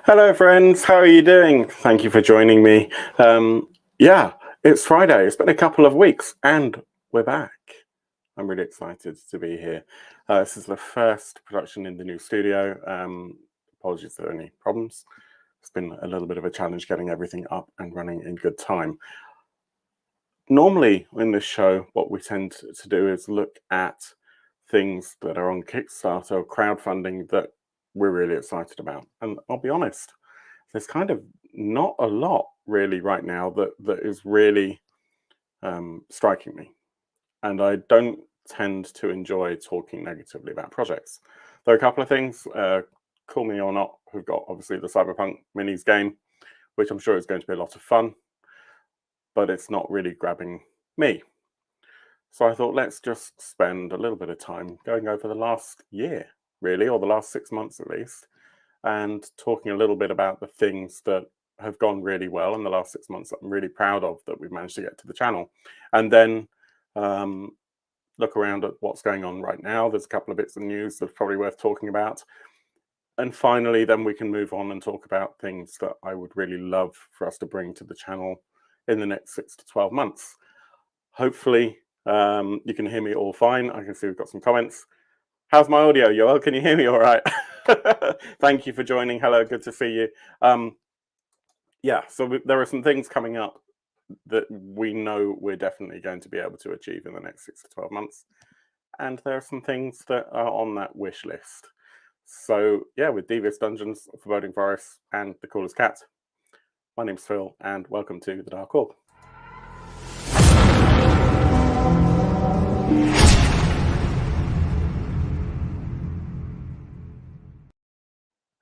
Hello, friends. How are you doing? Thank you for joining me. Yeah, it's Friday. It's been a couple of weeks, and we're back. I'm really excited to be here. This is the first production in the new studio. Apologies if there are any problems. It's been a little bit of a challenge getting everything up and running in good time. Normally, in this show, what we tend to do is look at things that are on Kickstarter or crowdfunding that we're really excited about. And I'll be honest, there's kind of not a lot really right now that is really striking me. And I don't tend to enjoy talking negatively about projects. There are a couple of things, call me or not, who've got obviously the Cyberpunk Minis game, which I'm sure is going to be a lot of fun, but it's not really grabbing me. So I thought, let's just spend a little bit of time going over the last year, really, or the last 6 months at least, and talking a little bit about the things that have gone really well in the last 6 months that I'm really proud of that we've managed to get to the channel. And then look around at what's going on right now. There's a couple of bits of news that's probably worth talking about. And finally, then we can move on and talk about things that I would really love for us to bring to the channel in the next 6 to 12 months. Hopefully, you can hear me all fine. I can see we've got some comments. How's my audio, Yoel? Can you hear me all right? Thank you for joining. Hello, good to see you. Yeah, so there are some things coming up that we know we're definitely going to be able to achieve in the next 6 to 12 months. And there are some things that are on that wish list. So yeah, with Devious Dungeons, Foreboding Forest, and The Coolest Cat, my name's Phil, and welcome to the Dark Orb.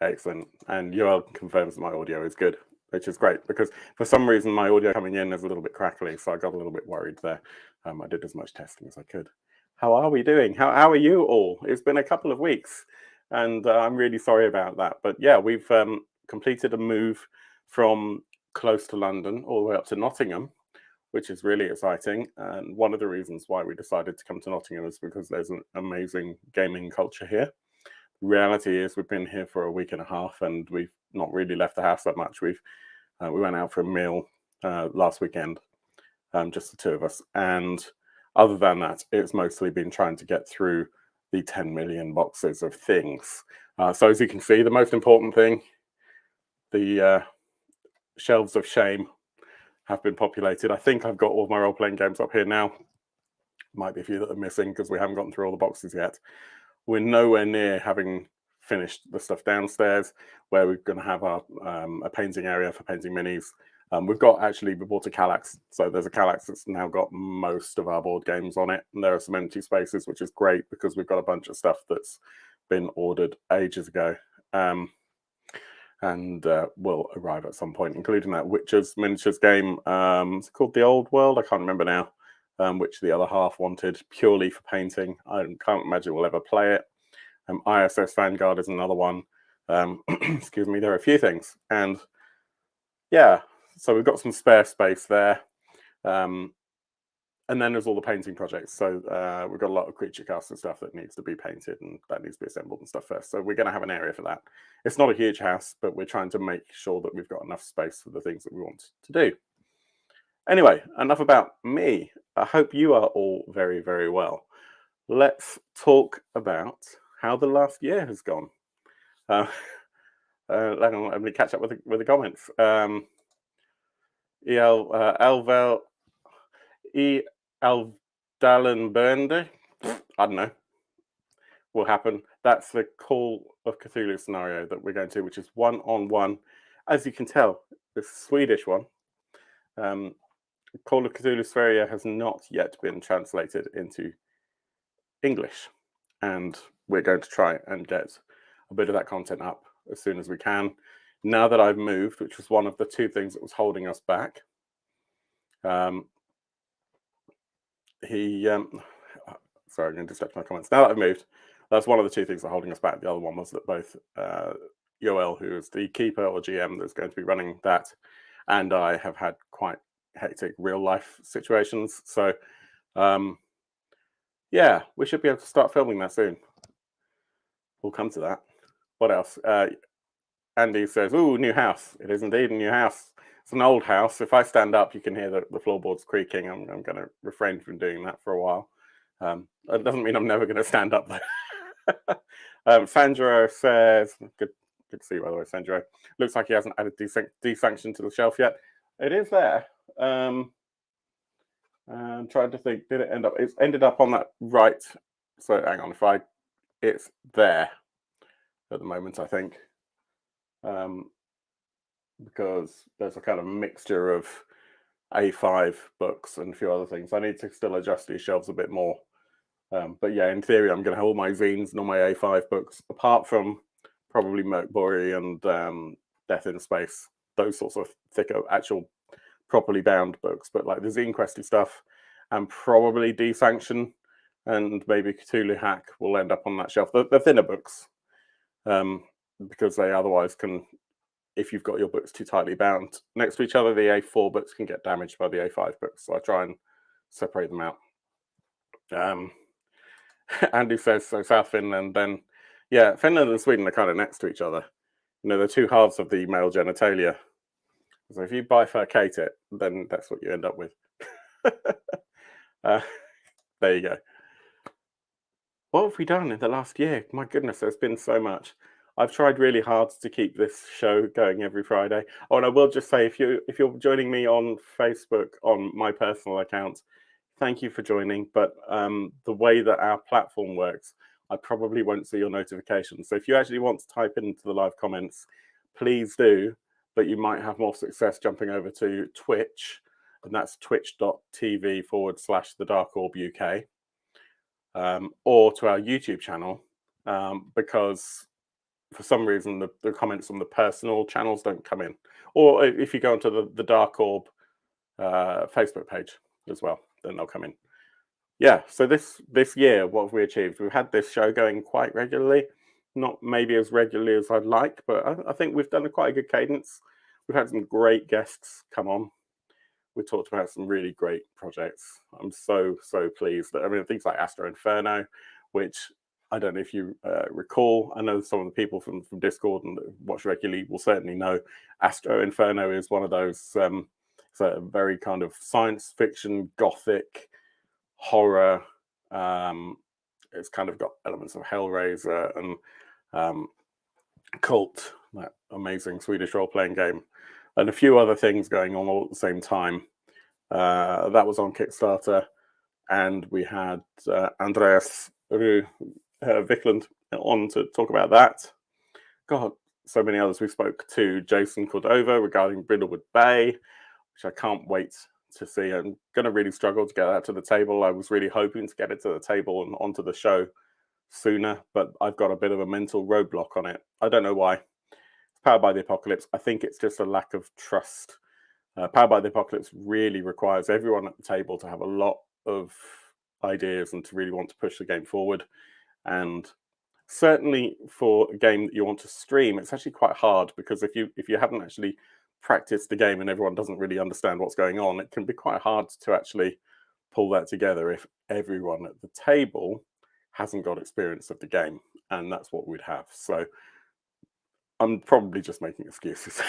Excellent. And Yoel confirms my audio is good, which is great, because for some reason my audio coming in is a little bit crackly, so I got a little bit worried there. I did as much testing as I could. How are we doing? How are you all? It's been a couple of weeks, and I'm really sorry about that. But yeah, we've completed a move from close to London all the way up to Nottingham, which is really exciting. And one of the reasons why we decided to come to Nottingham is because there's an amazing gaming culture here. Reality is we've been here for a week and a half and we've not really left the house that much. We went out for a meal last weekend, just the two of us, and other than that, it's mostly been trying to get through the 10 million boxes of things. So as you can see, the most important thing, the shelves of shame have been populated. I think I've got all my role-playing games up here now. Might be a few that are missing because we haven't gotten through all the boxes yet. We're nowhere near having finished the stuff downstairs, where we're going to have our a painting area for painting minis. We bought a Kallax, so there's a Kallax that's now got most of our board games on it, and there are some empty spaces, which is great because we've got a bunch of stuff that's been ordered ages ago, and will arrive at some point, including that Witcher's miniatures game. It's called The Old World. I can't remember now. Which the other half wanted purely for painting. I can't imagine we'll ever play it. ISS Vanguard is another one. Excuse me, there are a few things. And yeah, so we've got some spare space there. And then there's all the painting projects. So we've got a lot of creature casts and stuff that needs to be painted and that needs to be assembled and stuff first. So we're going to have an area for that. It's not a huge house, but we're trying to make sure that we've got enough space for the things that we want to do. Anyway, enough about me. I hope you are all very, very well. Let's talk about how the last year has gone. Let me catch up with the comments. Elvel Aldalenbernde, I don't know, will happen. That's the Call of Cthulhu scenario that we're going to, which is 1-on-1. As you can tell, the Swedish one. Call of Cthulhu Sverige has not yet been translated into English, and we're going to try and get a bit of that content up as soon as we can. Now that I've moved, which was one of the two things that was holding us back, sorry, I'm going to distract my comments. Now that I've moved, that's one of the two things that are holding us back. The other one was that both Yoel, who is the keeper or GM that's going to be running that, and I have had quite hectic real life situations. So yeah, we should be able to start filming that soon. We'll come to that. What else? Andy says, "Ooh, new house." It is indeed a new house. It's an old house. If I stand up, you can hear the floorboards creaking. I'm going to refrain from doing that for a while. That doesn't mean I'm never going to stand up though. Sandro says, good to see you, by the way, Sandro. Looks like he hasn't added desanction to the shelf yet. It is there. I'm trying to think, did it end up? It's ended up on that right. So hang on, it's there at the moment, I think. Because there's a kind of mixture of A5 books and a few other things. I need to still adjust these shelves a bit more. But yeah, in theory, I'm going to have all my zines and all my A5 books, apart from probably Merkbury and Death in Space, those sorts of thicker, actual properly bound books. But like the Zine Questy stuff and probably Desanction and maybe Cthulhu Hack will end up on that shelf. The thinner books, because they otherwise can, if you've got your books too tightly bound next to each other, the A4 books can get damaged by the A5 books. So I try and separate them out. Andy says, so South Finland, then, yeah, Finland and Sweden are kind of next to each other. You know, they're two halves of the male genitalia. So if you bifurcate it, then that's what you end up with. There you go. What have we done in the last year? My goodness, there's been so much. I've tried really hard to keep this show going every Friday. Oh, and I will just say, if you're joining me on Facebook on my personal account, thank you for joining. But the way that our platform works, I probably won't see your notifications. So if you actually want to type into the live comments, please do. But you might have more success jumping over to Twitch, and that's twitch.tv/the Dark Orb UK, or to our YouTube channel, because for some reason the comments on the personal channels don't come in. Or if you go onto the Dark Orb Facebook page as well, then they'll come in. Yeah, so this year, what have we achieved? We've had this show going quite regularly, not maybe as regularly as I'd like, but I think we've done quite a good cadence. We've had some great guests come on. We talked about some really great projects. I'm so pleased that, I mean, things like Astro Inferno, which I don't know if you recall. I know some of the people from Discord and watch regularly will certainly know. Astro Inferno is one of those, it's a very kind of science fiction, gothic, horror. It's kind of got elements of Hellraiser and Cult, that amazing Swedish role-playing game, and a few other things going on all at the same time. That was on Kickstarter, and we had Andreas Wiklund on to talk about that. God, so many others. We spoke to Jason Cordova regarding Brindlewood Bay, which I can't wait to see. I'm going to really struggle to get that to the table. I was really hoping to get it to the table and onto the show sooner, but I've got a bit of a mental roadblock on it. I don't know why. It's Powered by the Apocalypse. I think it's just a lack of trust. Powered by the Apocalypse really requires everyone at the table to have a lot of ideas and to really want to push the game forward. And certainly for a game that you want to stream, it's actually quite hard, because if you haven't actually practiced the game and everyone doesn't really understand what's going on, it can be quite hard to actually pull that together if everyone at the table hasn't got experience of the game, and that's what we'd have. So I'm probably just making excuses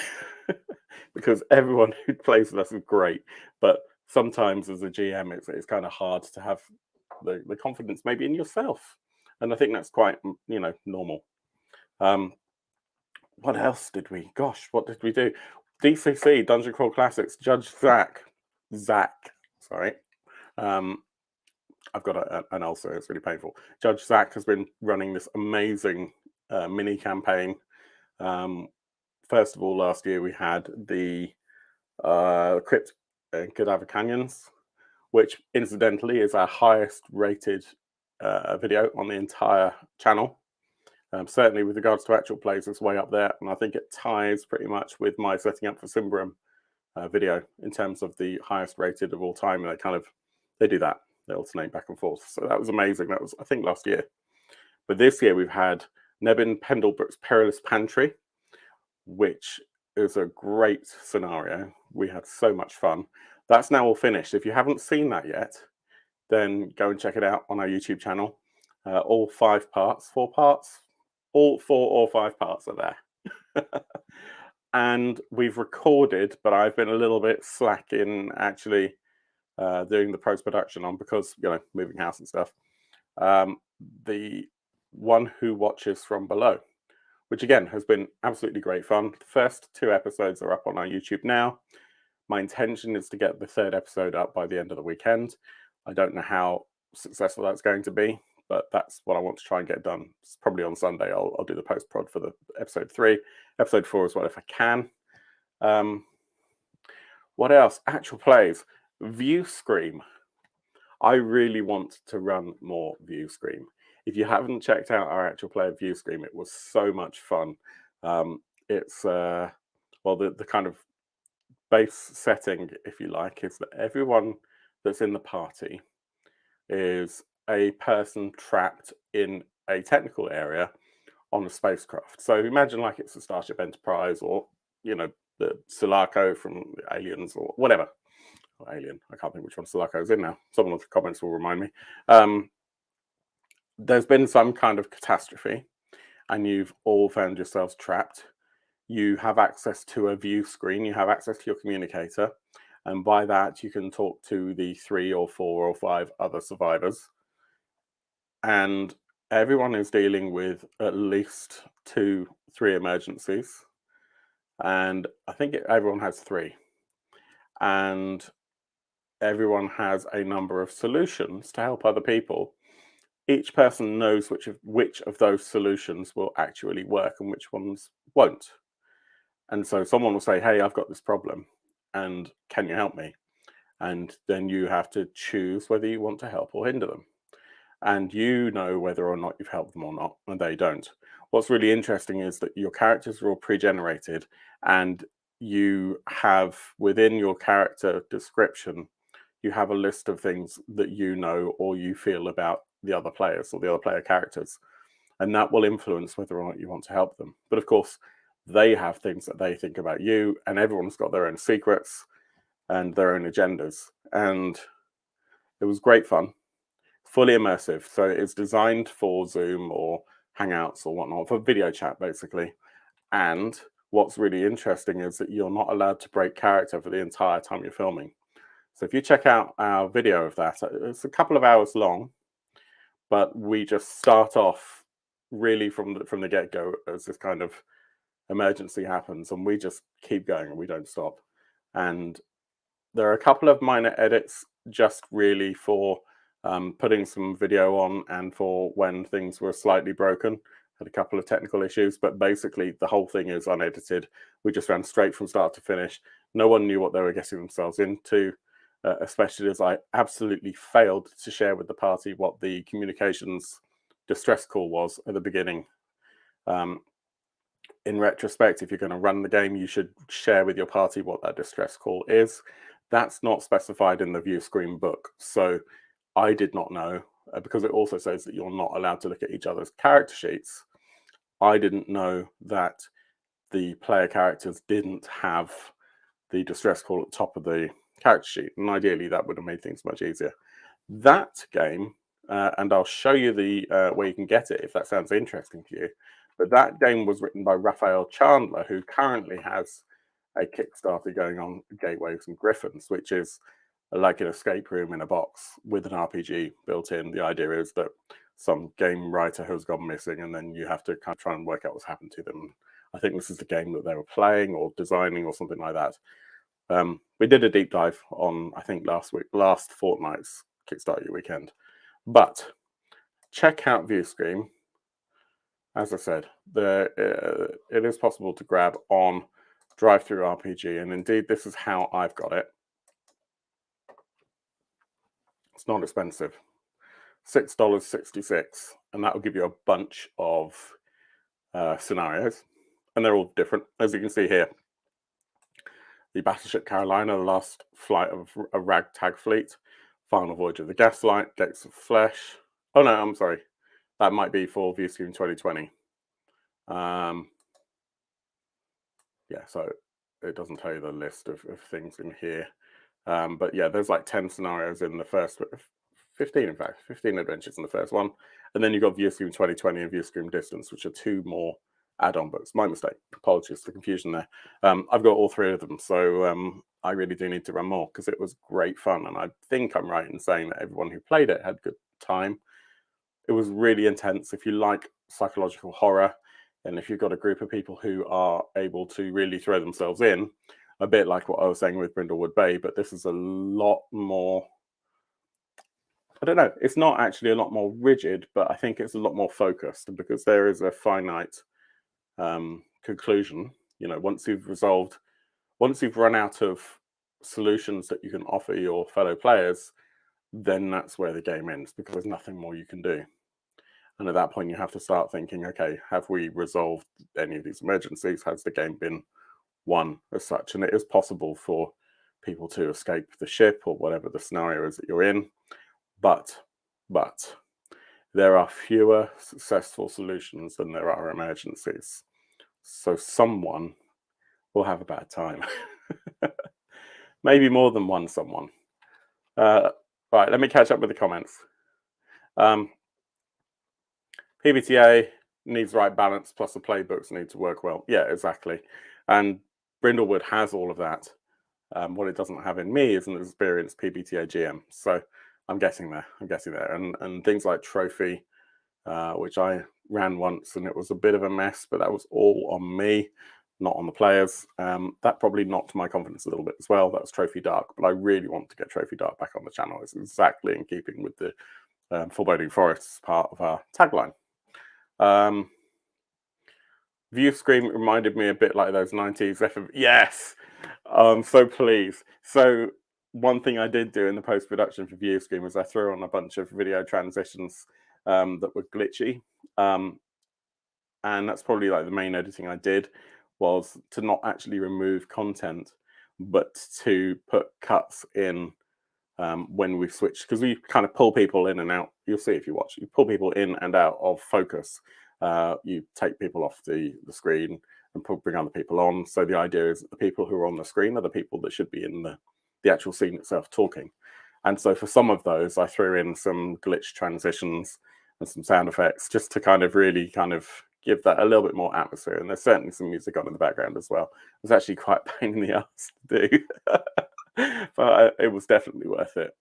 because everyone who plays with us is great, but sometimes as a GM, it's kind of hard to have the confidence maybe in yourself, and I think that's quite, you know, normal. What else did we? Gosh, what did we do? DCC Dungeon Crawl Classics. Judge Zach. Sorry. I've got an ulcer. It's really painful. Judge Zach has been running this amazing mini campaign. First of all, last year we had the Crypt and Cadaver Canyons, which incidentally is our highest rated video on the entire channel. Certainly with regards to actual plays, it's way up there, and I think it ties pretty much with my setting up for Simbra video in terms of the highest rated of all time. And they do that. They alternate back and forth. So that was amazing. That was, I think, last year. But this year we've had Nebin Pendlebrook's Perilous Pantry, which is a great scenario. We had so much fun. That's now all finished. If you haven't seen that yet, then go and check it out on our YouTube channel. All 4 parts, all 4 or 5 parts are there. And we've recorded, but I've been a little bit slack in actually doing the post-production on, because, you know, moving house and stuff. The One Who Watches From Below, which again has been absolutely great fun. The first 2 episodes are up on our YouTube now. My intention is to get the 3rd episode up by the end of the weekend. I don't know how successful that's going to be, but that's what I want to try and get done. It's probably on Sunday. I'll do the post-prod for the episode 3. Episode 4 as well, if I can. What else? Actual plays. View Scream. I really want to run more View Scream. If you haven't checked out our actual play of View Scream, it was so much fun. It's well, the kind of base setting, if you like, is that everyone that's in the party is a person trapped in a technical area on a spacecraft. So imagine like it's a Starship Enterprise, or, you know, the Sulaco from Aliens, or whatever. Or Alien. I can't think which one Sulaco is in now. Someone in the comments will remind me. There's been some kind of catastrophe, and you've all found yourselves trapped. You have access to a view screen. You have access to your communicator, and by that you can talk to the 3 or 4 or 5 other survivors. And everyone is dealing with at least 2, 3 emergencies, and I think everyone has 3. And everyone has a number of solutions to help other people. Each person knows which of those solutions will actually work and which ones won't. And so someone will say, hey, I've got this problem, and can you help me? And then you have to choose whether you want to help or hinder them. And you know whether or not you've helped them or not, and they don't. What's really interesting is that your characters are all pre-generated, and you have, within your character description, you have a list of things that you know or you feel about the other players or the other player characters. And that will influence whether or not you want to help them. But of course, they have things that they think about you, and everyone's got their own secrets and their own agendas. And it was great fun, fully immersive. So it's designed for Zoom or Hangouts or whatnot, for video chat, basically. And what's really interesting is that you're not allowed to break character for the entire time you're filming. So if you check out our video of that, it's a couple of hours long, but we just start off really from the get-go as this kind of emergency happens, and we just keep going and we don't stop. And there are a couple of minor edits just really for putting some video on, and for when things were slightly broken. Had a couple of technical issues, but basically the whole thing is unedited. We just ran straight from start to finish. No one knew what they were getting themselves into. Especially as I absolutely failed to share with the party what the communications distress call was at the beginning. In retrospect, if you're going to run the game, you should share with your party what that distress call is. That's not specified in the view screen book, so I did not know, because it also says that you're not allowed to look at each other's character sheets. I didn't know that the player characters didn't have the distress call at the top of the character sheet, and ideally that would have made things much easier. That game, and I'll show you the where you can get it if that sounds interesting to you, but that game was written by Raphael Chandler, who currently has a Kickstarter going on, Gateways and Griffins, which is like an escape room in a box with an RPG built in. The idea is that some game writer has gone missing, and then you have to kind of try and work out what's happened to them. I think this is the game that they were playing or designing or something like that. We did a deep dive on, I think, last fortnight's Kickstarter weekend. But check out ViewScreen. As I said, it is possible to grab on Drive-Thru RPG, and indeed, this is how I've got it. It's not expensive, $6.66, and that will give you a bunch of scenarios, and they're all different, as you can see here. The Battleship Carolina, the last flight of a ragtag fleet, Final Voyage of the Gaslight, Gates of Flesh. Oh no, I'm sorry. That might be for ViewScreen 2020. Yeah, so it doesn't tell you the list of things in here. But yeah, there's like 10 scenarios in the first, 15 in fact, 15 adventures in the first one. And then you've got ViewScreen 2020 and ViewScreen Distance, which are 2 more add-on books. My mistake. Apologies for the confusion there. I've got all 3 of them, so I really do need to run more because it was great fun, and I think I'm right in saying that everyone who played it had a good time. It was really intense. If you like psychological horror, and if you've got a group of people who are able to really throw themselves in, a bit like what I was saying with Brindlewood Bay, but this is a lot more, I don't know, it's not actually a lot more rigid, but I think it's a lot more focused, because there is a finite conclusion. You know, once you've run out of solutions that you can offer your fellow players, then that's where the game ends, because there's nothing more you can do. And at that point, you have to start thinking, okay, have we resolved any of these emergencies? Has the game been won as such? And it is possible for people to escape the ship or whatever the scenario is that you're in. But there are fewer successful solutions than there are emergencies. So someone will have a bad time. Maybe more than one someone. Right, let me catch up with the comments. PBTA needs the right balance, plus the playbooks need to work well. Yeah, exactly. And Brindlewood has all of that. What it doesn't have in me is an experienced PBTA GM. So I'm getting there. And things like Trophy, which I ran once, and it was a bit of a mess, but that was all on me, not on the players. That probably knocked my confidence a little bit as well. That was Trophy Dark, but I really want to get Trophy Dark back on the channel. It's exactly in keeping with the Foreboding Forests part of our tagline. View Screen reminded me a bit like those 90s FM. Yes, I'm so pleased. So one thing I did do in the post-production for View Screen was I threw on a bunch of video transitions that were glitchy. And that's probably like the main editing I did, was to not actually remove content, but to put cuts in when we switch, because we kind of pull people in and out. You'll see if you watch. You pull people in and out of focus. You take people off the screen and bring other people on. So the idea is that the people who are on the screen are the people that should be in the actual scene itself talking. And so for some of those, I threw in some glitch transitions and some sound effects just to kind of really kind of give that a little bit more atmosphere. And there's certainly some music on in the background as well. It was actually quite a pain in the ass to do, but it was definitely worth it.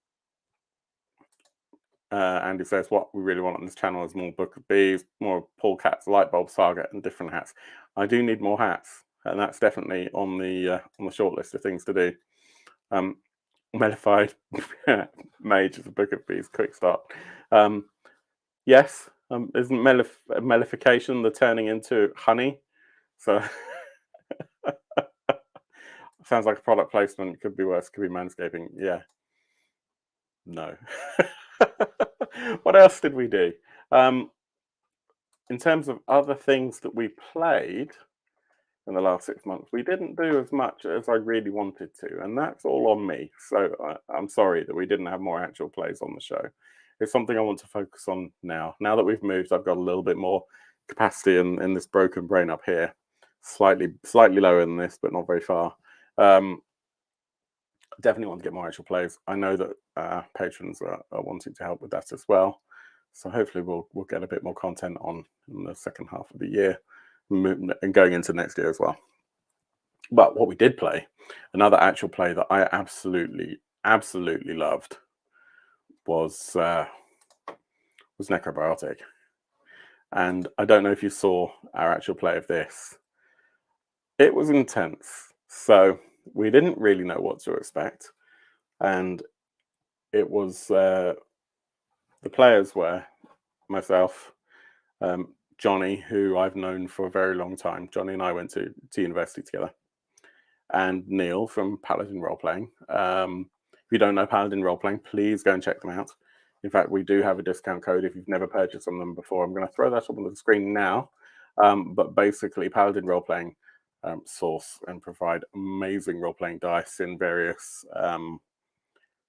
Andy says, what we really want on this channel is more Book of Bees, more Paul Cat's Lightbulb Saga, and different hats. I do need more hats, and that's definitely on the short list of things to do. Mellified Mage is a Book of Bees quick start. Yes, isn't mellification the turning into honey? So sounds like a product placement. Could be worse. Could be manscaping. Yeah. No. What else did we do? In terms of other things that we played in the last 6 months, we didn't do as much as I really wanted to, and that's all on me. So I'm sorry that we didn't have more actual plays on the show. It's something I want to focus on now. Now that we've moved, I've got a little bit more capacity in this broken brain up here. Slightly lower than this, but not very far. Definitely want to get more actual plays. I know that patrons are wanting to help with that as well. So hopefully we'll get a bit more content on in the second half of the year and going into next year as well. But what we did play, another actual play that I absolutely loved, was Necrobiotic. And I don't know if you saw our actual play of this. It was intense. So we didn't really know what to expect. And it was, the players were myself, Johnny, who I've known for a very long time. Johnny and I went to university together. And Neil from Paladin Roleplaying. If you don't know Paladin Roleplaying, please go and check them out. In fact, we do have a discount code if you've never purchased from them before. I'm going to throw that up on the screen now. But basically, Paladin Roleplaying source and provide amazing role-playing dice in various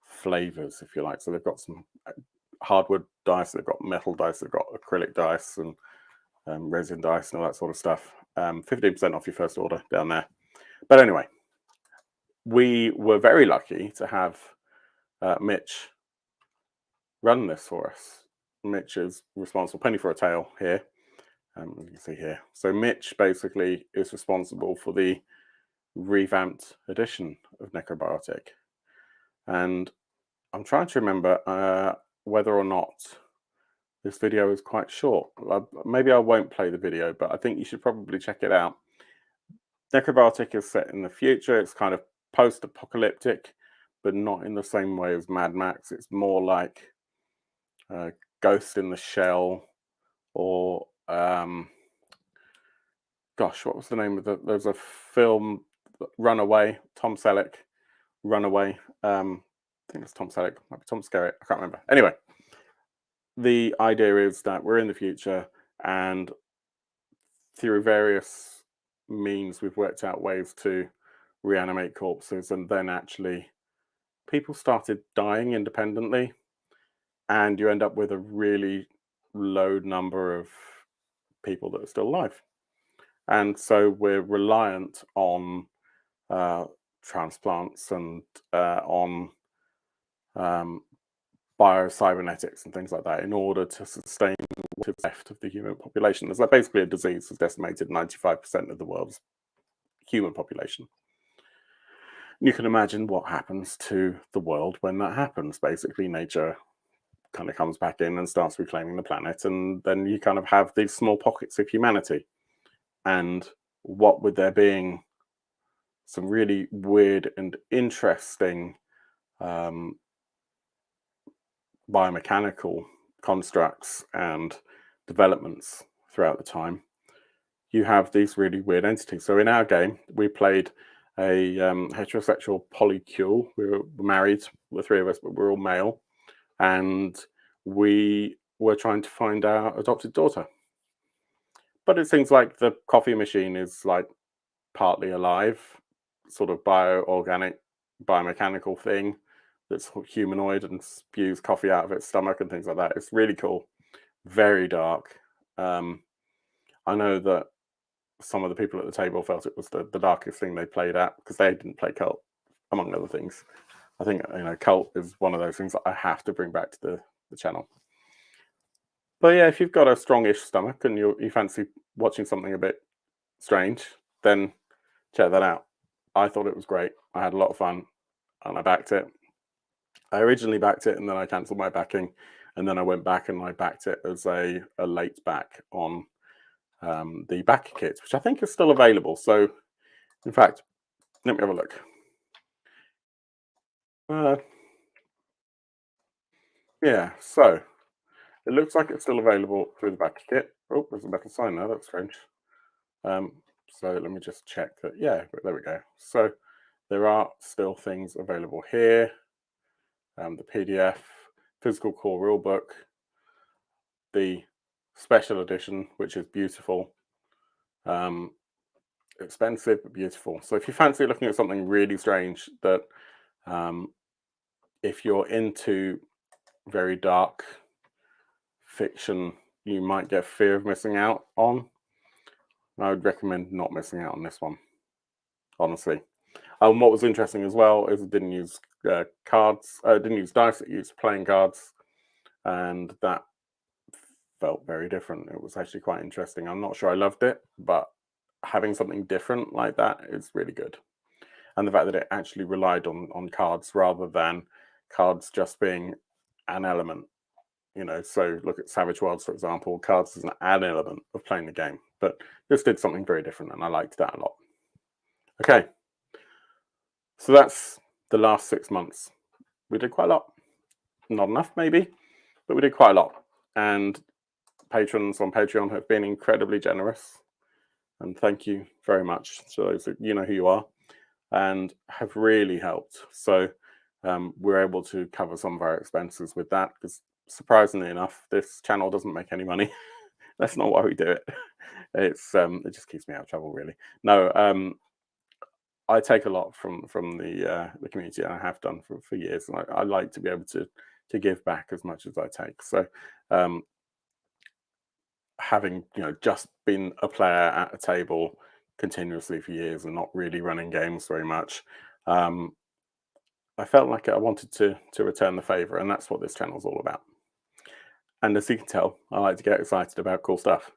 flavors, if you like. So they've got some hardwood dice, they've got metal dice, they've got acrylic dice and resin dice and all that sort of stuff. 15% off your first order down there. But anyway, we were very lucky to have Mitch run this for us. Mitch is responsible, penny for a tail here. You can see here. So Mitch basically is responsible for the revamped edition of Necrobiotic. And I'm trying to remember whether or not this video is quite short. Maybe I won't play the video, but I think you should probably check it out. Necrobiotic is set in the future. It's kind of post-apocalyptic, but not in the same way as Mad Max. It's more like Ghost in the Shell, or gosh, what was the name of there's a film, Runaway, Tom Selleck, Runaway. I think it's Tom Selleck, might be Tom Skerritt, I can't remember. Anyway, the idea is that we're in the future, and through various means we've worked out ways to reanimate corpses, and then actually people started dying independently, and you end up with a really low number of people that are still alive. And so we're reliant on transplants and on biocybernetics and things like that in order to sustain what is left of the human population. There's basically a disease that's decimated 95% of the world's human population. You can imagine what happens to the world when that happens. Basically, nature kind of comes back in and starts reclaiming the planet, and then you kind of have these small pockets of humanity. And what with there being some really weird and interesting biomechanical constructs and developments throughout the time, you have these really weird entities. So in our game, we played a heterosexual polycule. We were married, the three of us, but we're all male, and we were trying to find our adopted daughter. But it seems like the coffee machine is like partly alive, sort of bio-organic, biomechanical thing that's humanoid and spews coffee out of its stomach and things like that. It's really cool, very dark. I know that some of the people at the table felt it was the darkest thing they played at because they didn't play Cult, among other things. I think, you know, Cult is one of those things that I have to bring back to the channel. But yeah, if you've got a strongish stomach and you fancy watching something a bit strange, then check that out. I thought it was great. I had a lot of fun, and I backed it. I originally backed it, and then I cancelled my backing, and then I went back and I backed it as a late back on the backer kit, which I think is still available. So, in fact, let me have a look. Yeah, so it looks like it's still available through the backer kit. Oh, there's a metal sign there. That's strange. So let me just check that. Yeah, there we go. So there are still things available here. The PDF, physical core rulebook, the special edition, which is beautiful. Expensive but beautiful. So if you fancy looking at something really strange that if you're into very dark fiction, you might get fear of missing out on, I would recommend not missing out on this one, honestly. What was interesting as well is it didn't use cards, didn't use dice, it used playing cards, and that felt very different. It was actually quite interesting. I'm not sure I loved it, but having something different like that is really good. And the fact that it actually relied on cards rather than cards just being an element, you know. So look at Savage Worlds, for example. Cards is an element of playing the game, but this did something very different, and I liked that a lot. Okay, so that's the last 6 months. We did quite a lot. Not enough, maybe, but we did quite a lot. And patrons on Patreon have been incredibly generous, and thank you very much to those that you know who you are, and have really helped. So we're able to cover some of our expenses with that, because surprisingly enough, this channel doesn't make any money. That's not why we do it. It's it just keeps me out of trouble, really. No, I take a lot from the community, and I have done for years, and I like to be able to give back as much as I take. So having, you know, just been a player at a table continuously for years and not really running games very much, I felt like I wanted to return the favor, and that's what this channel is all about. And as you can tell, I like to get excited about cool stuff.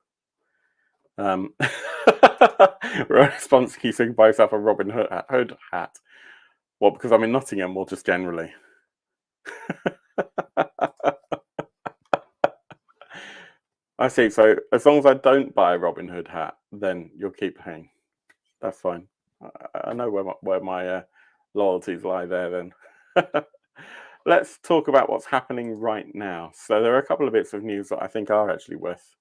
Response, you can buy yourself a Robin Hood hat. Well, because I'm in Nottingham, or just generally? I see. So as long as I don't buy a Robin Hood hat, then you'll keep paying. That's fine. I know where my loyalties lie there then. Let's talk about what's happening right now. So there are a couple of bits of news that I think are actually worth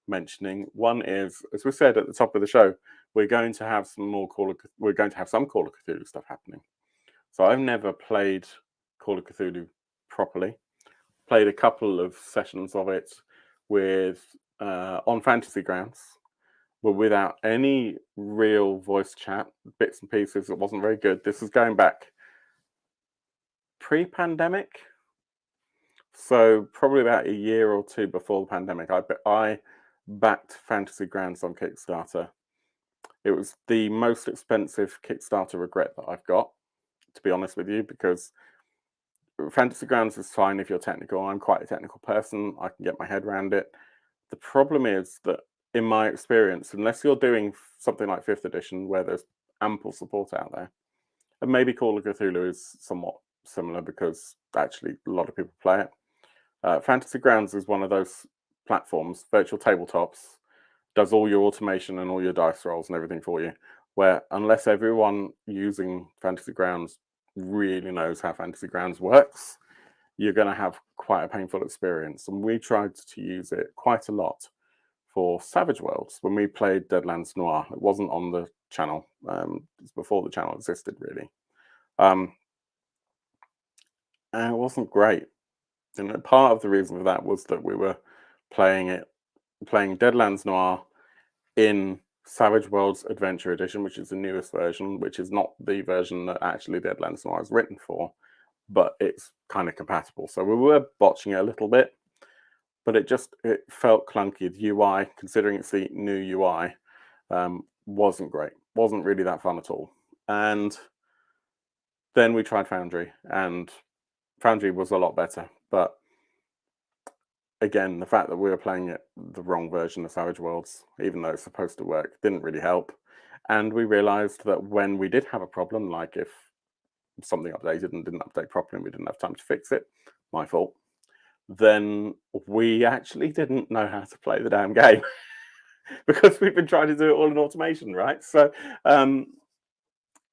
mentioning. One is, as we said at the top of the show, we're going to have some Call of Cthulhu stuff happening. So I've never played Call of Cthulhu properly. Played a couple of sessions of it with on Fantasy Grounds, but without any real voice chat, bits and pieces. It wasn't very good. This is going back pre-pandemic, so probably about a year or two before the pandemic. I backed Fantasy Grounds on Kickstarter. It was the most expensive Kickstarter regret that I've got, to be honest with you, because Fantasy Grounds is fine if you're technical. I'm quite a technical person. I can get my head around it. The problem is that, in my experience, unless you're doing something like 5th edition, where there's ample support out there, and maybe Call of Cthulhu is somewhat similar because actually a lot of people play it. Fantasy Grounds is one of those platforms, virtual tabletops, does all your automation and all your dice rolls and everything for you, where unless everyone using Fantasy Grounds really knows how Fantasy Grounds works, you're going to have quite a painful experience. And we tried to use it quite a lot for Savage Worlds when we played Deadlands Noir. It wasn't on the channel. It was before the channel existed, really. And it wasn't great. And part of the reason for that was that we were playing Deadlands Noir in Savage Worlds Adventure Edition, which is the newest version, which is not the version that actually Deadlands Noir is written for, but it's kind of compatible. So we were botching it a little bit, but it felt clunky. The UI, considering it's the new UI, wasn't great. Wasn't really that fun at all. And then we tried Foundry, and Foundry was a lot better. But again, the fact that we were playing it the wrong version of Savage Worlds, even though it's supposed to work, didn't really help. And we realized that when we did have a problem, like if something updated and didn't update properly and we didn't have time to fix it, my fault, then we actually didn't know how to play the damn game because we've been trying to do it all in automation, right? So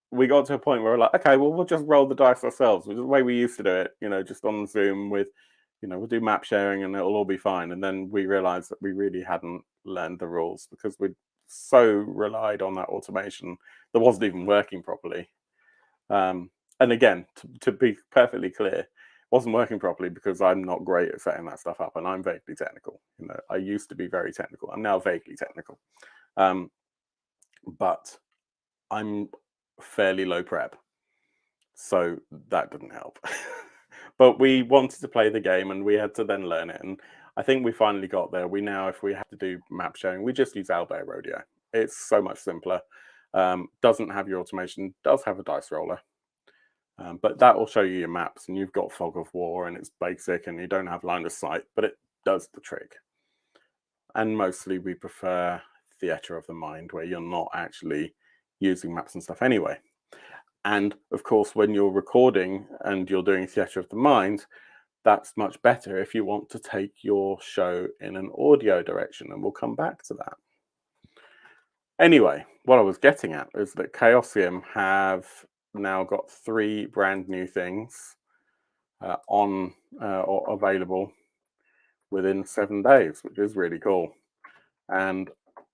we got to a point where we're like, okay, well, we'll just roll the dice ourselves, which is the way we used to do it, just on Zoom with, we'll do map sharing and it'll all be fine. And then we realized that we really hadn't learned the rules because we'd so relied on that automation that wasn't even working properly. And again, to be perfectly clear, it wasn't working properly because I'm not great at setting that stuff up and I'm vaguely technical. I used to be very technical. I'm now vaguely technical. But I'm fairly low prep. So that didn't help. But we wanted to play the game and we had to then learn it. And I think we finally got there. We now, if we have to do map sharing, we just use Owlbear Rodeo. It's so much simpler. Doesn't have your automation, does have a dice roller. But that will show you your maps and you've got Fog of War and it's basic and you don't have line of sight, but it does the trick. And mostly we prefer Theatre of the Mind, where you're not actually using maps and stuff anyway. And of course, when you're recording and you're doing Theatre of the Mind, that's much better if you want to take your show in an audio direction, and we'll come back to that. Anyway, what I was getting at is that Chaosium have now got 3 brand new things on or available within 7 days, which is really cool. And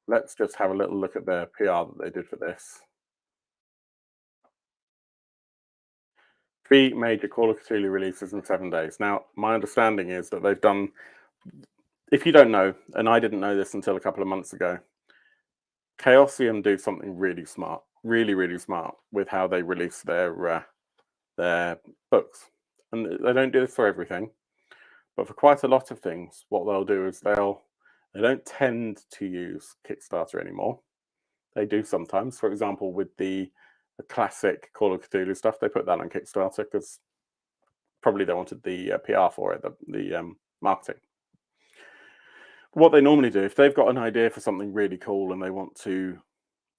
let's just have a little look at their PR that they did for this. 3 major Call of Cthulhu releases in 7 days. Now, my understanding is that they've done, if you don't know, and I didn't know this until a couple of months ago, Chaosium do something really smart, really, really smart with how they release their books. And they don't do this for everything, but for quite a lot of things, what they'll do is they don't tend to use Kickstarter anymore. They do sometimes. For example, with the classic Call of Cthulhu stuff, they put that on Kickstarter because probably they wanted the PR for it, the marketing. what they normally do, if they've got an idea for something really cool and they want to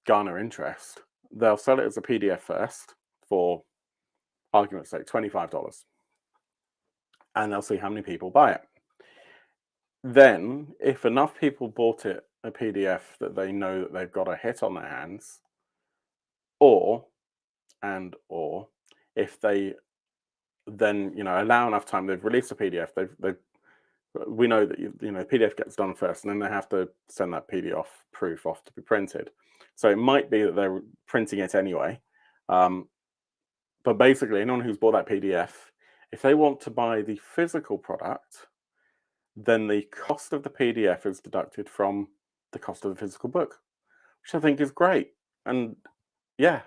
garner interest, they'll sell it as a PDF first for, argument's sake, $25. And they'll see how many people buy it. Then, if enough people bought it a PDF that they know that they've got a hit on their hands, or if they then allow enough time, they've released a PDF, we know that PDF gets done first, and then they have to send that PDF proof off to be printed. So it might be that they're printing it anyway, but basically anyone who's bought that PDF, if they want to buy the physical product, then the cost of the PDF is deducted from the cost of the physical book, which I think is great. And yeah,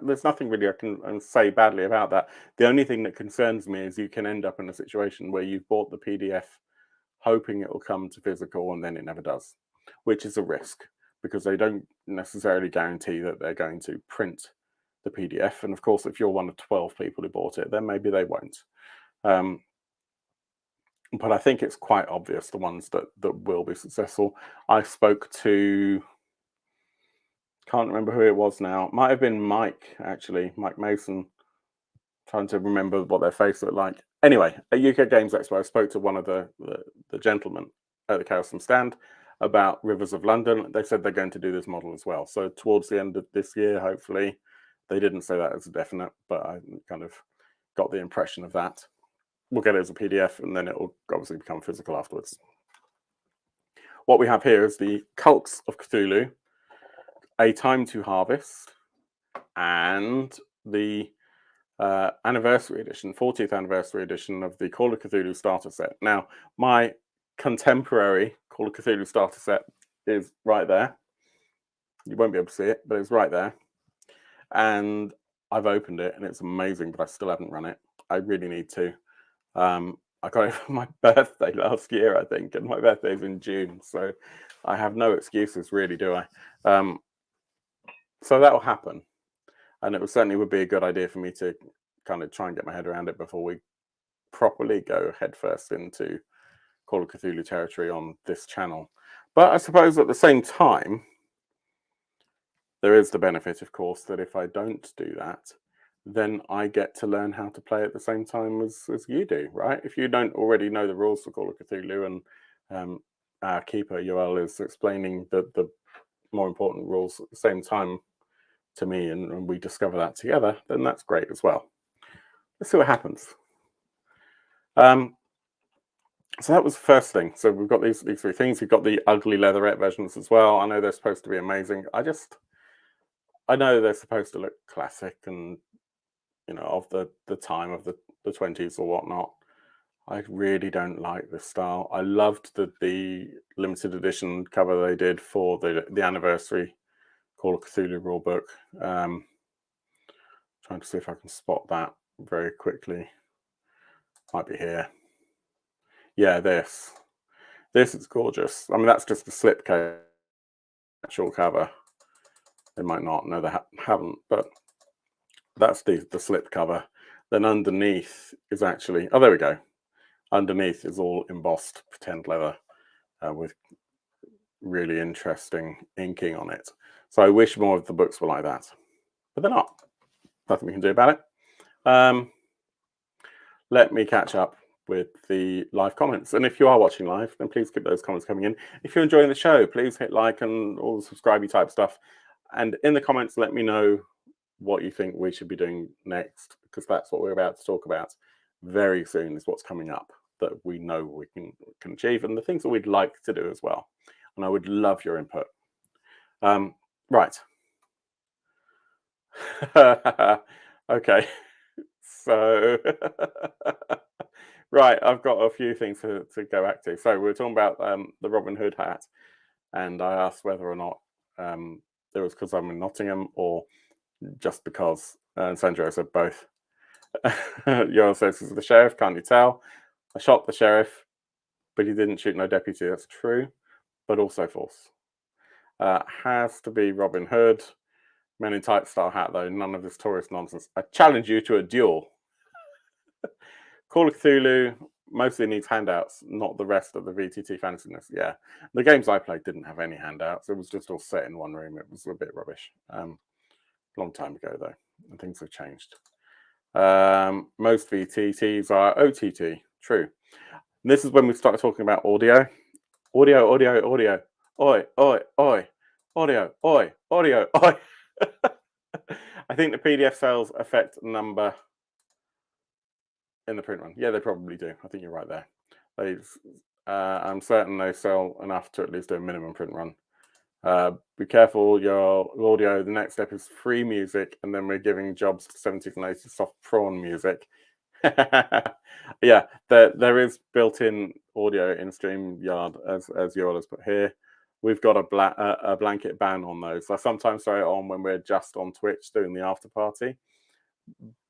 there's nothing really I can say badly about that. The only thing that concerns me is you can end up in a situation where you've bought the PDF hoping it will come to physical and then it never does, which is a risk because they don't necessarily guarantee that they're going to print the PDF. And of course, if you're one of 12 people who bought it, then maybe they won't. But I think it's quite obvious the ones that will be successful. I spoke to, can't remember who it was now. Might have been Mike, actually, Mike Mason. Trying to remember what their face looked like. Anyway, at UK Games Expo, I spoke to one of the gentlemen at the Chaosium stand about Rivers of London. They said they're going to do this model as well. So towards the end of this year, hopefully, they didn't say that as a definite, but I kind of got the impression of that. We'll get it as a PDF, and then it will obviously become physical afterwards. What we have here is the Cults of Cthulhu, A Time to Harvest, and the anniversary edition, 40th anniversary edition of the Call of Cthulhu starter set. Now, my contemporary Call of Cthulhu starter set is right there. You won't be able to see it, but it's right there. And I've opened it, and it's amazing, but I still haven't run it. I really need to. I got it for my birthday last year, I think, and my birthday's in June, so I have no excuses, really, do I? So that will happen, and it certainly would be a good idea for me to kind of try and get my head around it before we properly go headfirst into Call of Cthulhu territory on this channel. But I suppose at the same time, there is the benefit, of course, that if I don't do that, then I get to learn how to play at the same time as you do, right? If you don't already know the rules for Call of Cthulhu, and our keeper, Yoel, is explaining the more important rules at the same time to me, and we discover that together, then that's great as well. Let's see what happens. So that was the first thing. So we've got these three things. We've got the ugly leatherette versions as well. I know they're supposed to be amazing. I know they're supposed to look classic and of the time of the 20s or whatnot. I really don't like this style. I loved the limited edition cover they did for the anniversary Call of Cthulhu rulebook. Trying to see if I can spot that very quickly. Might be here. Yeah, this is gorgeous. I mean, that's just a slipcase actual cover. They might not know they haven't, but that's the slip cover. Then underneath is actually, oh, there we go. Underneath is all embossed pretend leather with really interesting inking on it. So I wish more of the books were like that, but they're not. Nothing we can do about it. Let me catch up with the live comments. And if you are watching live, then please keep those comments coming in. If you're enjoying the show, please hit like and all the subscribey type stuff. And in the comments, let me know what you think we should be doing next, because that's what we're about to talk about very soon, is what's coming up that we know we can achieve, and the things that we'd like to do as well. And I would love your input. Right. Okay. So, right, I've got a few things to go back to. So we were talking about the Robin Hood hat, and I asked whether or not it was because I'm in Nottingham or just because. And Sandro said both. Yoel says, "This is the sheriff, can't you tell? I shot the sheriff, but he didn't shoot no deputy." That's true, but also false. Has to be Robin Hood. Men in tight style hat, though. None of this tourist nonsense. I challenge you to a duel. Call of Cthulhu mostly needs handouts, not the rest of the VTT fanciness. Yeah, the games I played didn't have any handouts. It was just all set in one room. It was a bit rubbish. Long time ago though, and things have changed. Most VTTs are OTT. True. And this is when we start talking about audio. Audio, audio, audio. Oi, oi, oi. Audio, oi, audio, oi. I think the PDF sales affect number in the print run. Yeah, they probably do. I think you're right there. I'm certain they sell enough to at least do a minimum print run. Be careful your audio. The next step is free music, and then we're giving jobs to 70s and 80s soft prawn music. Yeah, there is built-in audio in StreamYard, as Yoel has put here. We've got a blanket ban on those. I sometimes throw it on when we're just on Twitch doing the after party,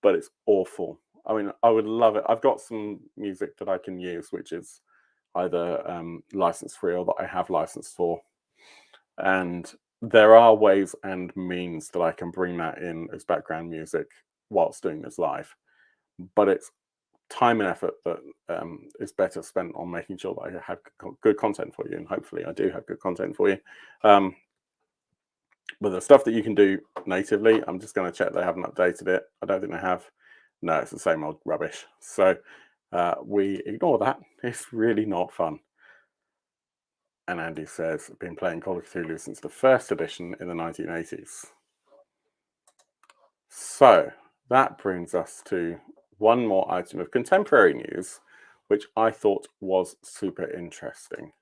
but it's awful. I mean, I would love it. I've got some music that I can use, which is either license free or that I have license for. And there are ways and means that I can bring that in as background music whilst doing this live. But it's time and effort that is better spent on making sure that I have good content for you. And hopefully I do have good content for you. But the stuff that you can do natively, I'm just going to check they haven't updated it. I don't think they have. No, it's the same old rubbish. So we ignore that. It's really not fun. And Andy says, I've been playing Call of Cthulhu since the first edition in the 1980s. So that brings us to one more item of contemporary news, which I thought was super interesting.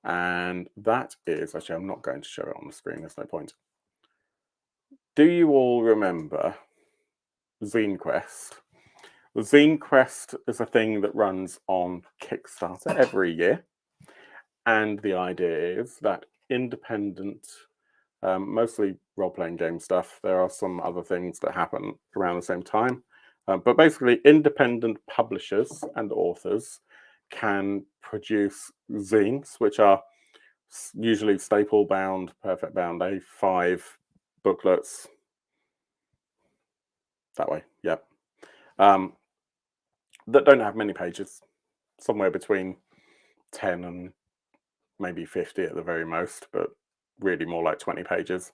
And that is, actually, I'm not going to show it on the screen. There's no point. Do you all remember Zine Quest? The Zine Quest is a thing that runs on Kickstarter every year. And the idea is that independent, mostly role-playing game stuff, there are some other things that happen around the same time, but basically independent publishers and authors can produce zines, which are usually staple-bound, perfect-bound A5 booklets. That way, yeah. That don't have many pages, somewhere between 10 and maybe 50 at the very most, but really more like 20 pages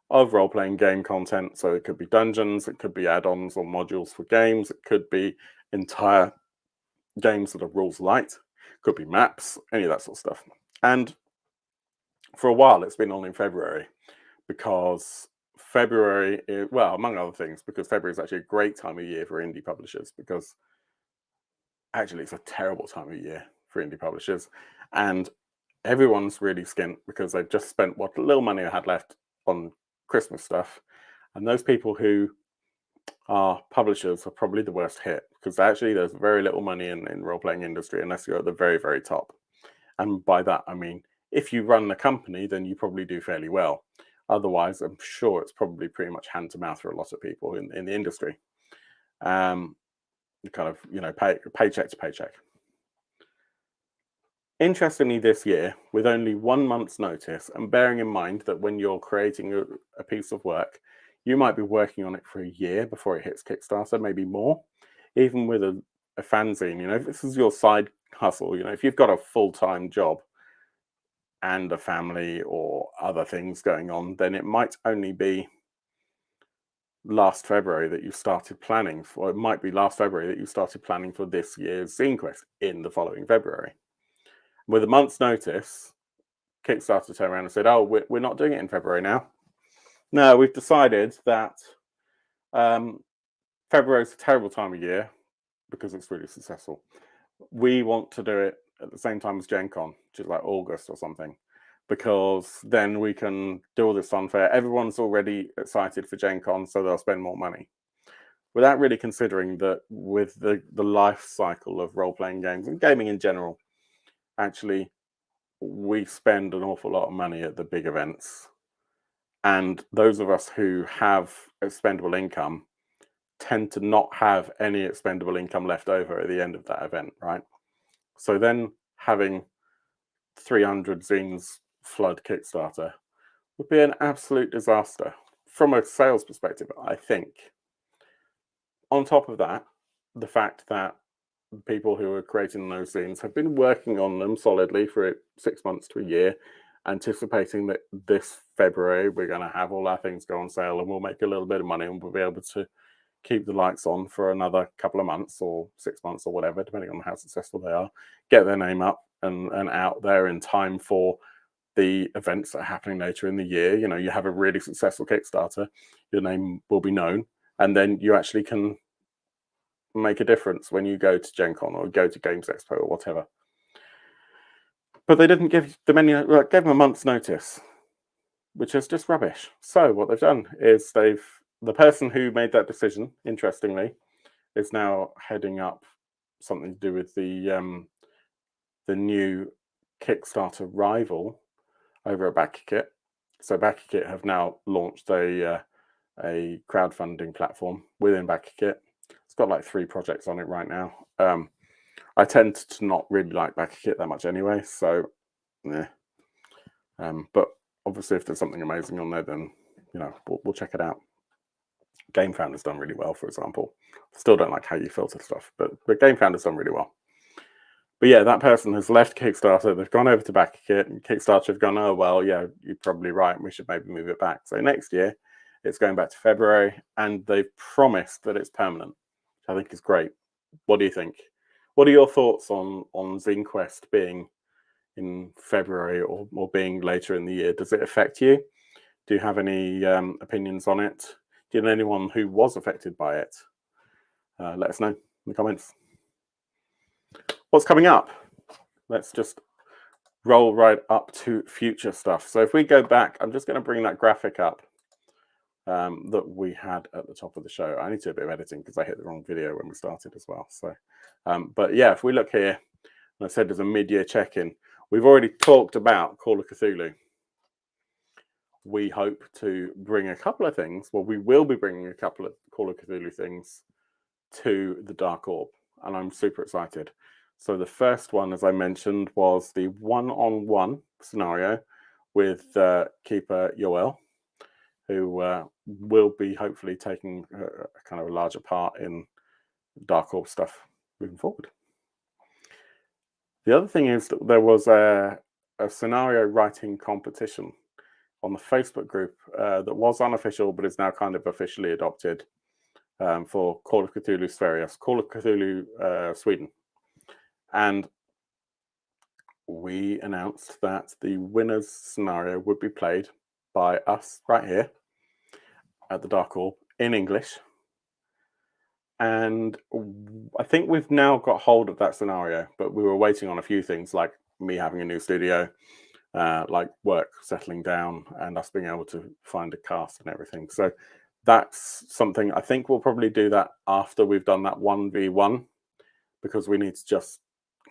of role-playing game content. So it could be dungeons, it could be add-ons or modules for games, it could be entire games that are rules light, it could be maps, any of that sort of stuff. And for a while it's been on in February, because February is, well, among other things, because February is actually a great time of year for indie publishers, because actually it's a terrible time of year for indie publishers, and everyone's really skint because they've just spent what little money they had left on Christmas stuff. And those people who are publishers are probably the worst hit, because actually there's very little money in role-playing industry unless you're at the very, very top. And by that, I mean, if you run the company, then you probably do fairly well. Otherwise, I'm sure it's probably pretty much hand to mouth for a lot of people in the industry. Kind of, paycheck to paycheck. Interestingly, this year, with only 1 month's notice, and bearing in mind that when you're creating a piece of work, you might be working on it for a year before it hits Kickstarter, maybe more. Even with a fanzine, if this is your side hustle, if you've got a full-time job and a family or other things going on, then it might only be last February that you started planning for. It might be last February that you started planning for this year's Zine Quest in the following February. With a month's notice, Kickstarter turned around and said, oh, we're not doing it in February now. No, we've decided that February is a terrible time of year because it's really successful. We want to do it at the same time as Gen Con, which is like August or something, because then we can do all this fun fair. Everyone's already excited for Gen Con, so they'll spend more money. Without really considering that with the life cycle of role-playing games and gaming in general, actually, we spend an awful lot of money at the big events. And those of us who have expendable income tend to not have any expendable income left over at the end of that event, right? So then having 300 zines flood Kickstarter would be an absolute disaster from a sales perspective, I think. On top of that, the fact that people who are creating those zines have been working on them solidly for 6 months to a year, anticipating that this February we're going to have all our things go on sale and we'll make a little bit of money and we'll be able to keep the lights on for another couple of months or 6 months or whatever, depending on how successful they are, get their name up and out there in time for the events that are happening later in the year. You know, you have a really successful Kickstarter, your name will be known, and then you actually can make a difference when you go to Gen Con or go to Games Expo or whatever. But they didn't give them any, gave them a month's notice, which is just rubbish. So what they've done is the person who made that decision, interestingly, is now heading up something to do with the new Kickstarter Rival over at BackerKit. So BackerKit have now launched a crowdfunding platform within BackerKit. It's got like 3 projects on it right now. I tend to not really like BackerKit that much anyway, so yeah. But obviously, if there's something amazing on there, then you know we'll check it out. Game Founder's done really well, for example. Still don't like how you filter stuff, but Game Founder's done really well. But yeah, that person has left Kickstarter. They've gone over to BackerKit, and Kickstarter have gone, oh well, yeah, you're probably right. We should maybe move it back. So next year, it's going back to February, and they've promised that it's permanent, which I think is great. What do you think? What are your thoughts on Zine Quest being in February or being later in the year? Does it affect you? Do you have any opinions on it? Do you know anyone who was affected by it? Let us know in the comments. What's coming up? Let's just roll right up to future stuff. So if we go back, I'm just going to bring that graphic up that we had at the top of the show. I need to do a bit of editing because I hit the wrong video when we started as well. So, but yeah, if we look here, and I said there's a mid-year check-in. We've already talked about Call of Cthulhu. We hope to bring a couple of things. Well, we will be bringing a couple of Call of Cthulhu things to the Dark Orb, and I'm super excited. So the first one, as I mentioned, was the one-on-one scenario with Keeper Yoel, who will be hopefully taking a kind of a larger part in Dark Orb stuff moving forward. The other thing is that there was a scenario writing competition on the Facebook group that was unofficial, but is now kind of officially adopted for Call of Cthulhu Sferios, Call of Cthulhu Sweden. And we announced that the winner's scenario would be played by us right here at the Dark Orb in English. And I think we've now got hold of that scenario, but we were waiting on a few things like me having a new studio, like work settling down and us being able to find a cast and everything. So that's something I think we'll probably do that after we've done that 1v1, because we need to just